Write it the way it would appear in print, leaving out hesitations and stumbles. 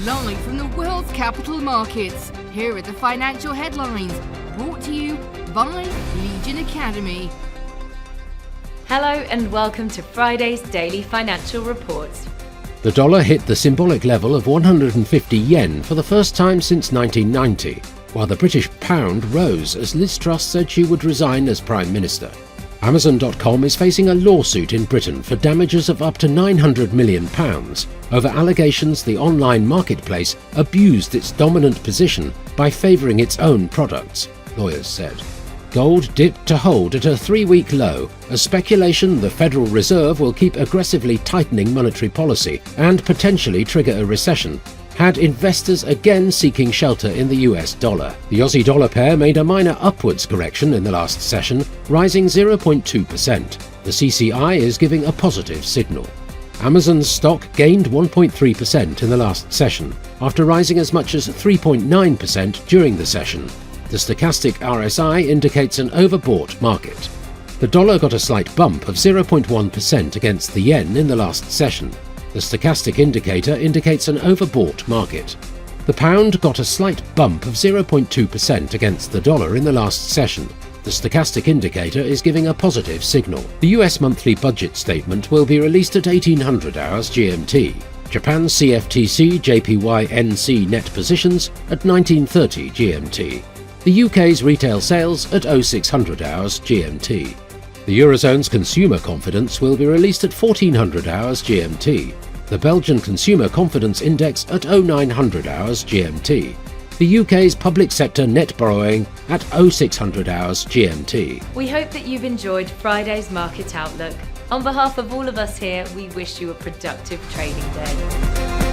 Live from the world's capital markets, here are the financial headlines, brought to you by Legion Academy. Hello and welcome to Friday's Daily Financial Reports. The dollar hit the symbolic level of 150 yen for the first time since 1990, while the British pound rose as Liz Truss said she would resign as Prime Minister. Amazon.com is facing a lawsuit in Britain for damages of up to £900 million over allegations the online marketplace abused its dominant position by favouring its own products, lawyers said. Gold dipped to hold at a 3-week low as speculation the Federal Reserve will keep aggressively tightening monetary policy and potentially trigger a recession had investors again seeking shelter in the US dollar. The Aussie dollar pair made a minor upwards correction in the last session, rising 0.2%. The CCI is giving a positive signal. Amazon's stock gained 1.3% in the last session, after rising as much as 3.9% during the session. The stochastic RSI indicates an overbought market. The dollar got a slight bump of 0.1% against the yen in the last session. The stochastic indicator indicates an overbought market. The pound got a slight bump of 0.2% against the dollar in the last session. The stochastic indicator is giving a positive signal. The US monthly budget statement will be released at 1800 hours GMT. Japan's CFTC JPY NC net positions at 1930 GMT. The UK's retail sales at 0600 hours GMT. The Eurozone's consumer confidence will be released at 1400 hours GMT. The Belgian Consumer Confidence Index at 0900 hours GMT. The UK's public sector net borrowing at 0600 hours GMT. We hope that you've enjoyed Friday's Market Outlook. On behalf of all of us here, we wish you a productive trading day.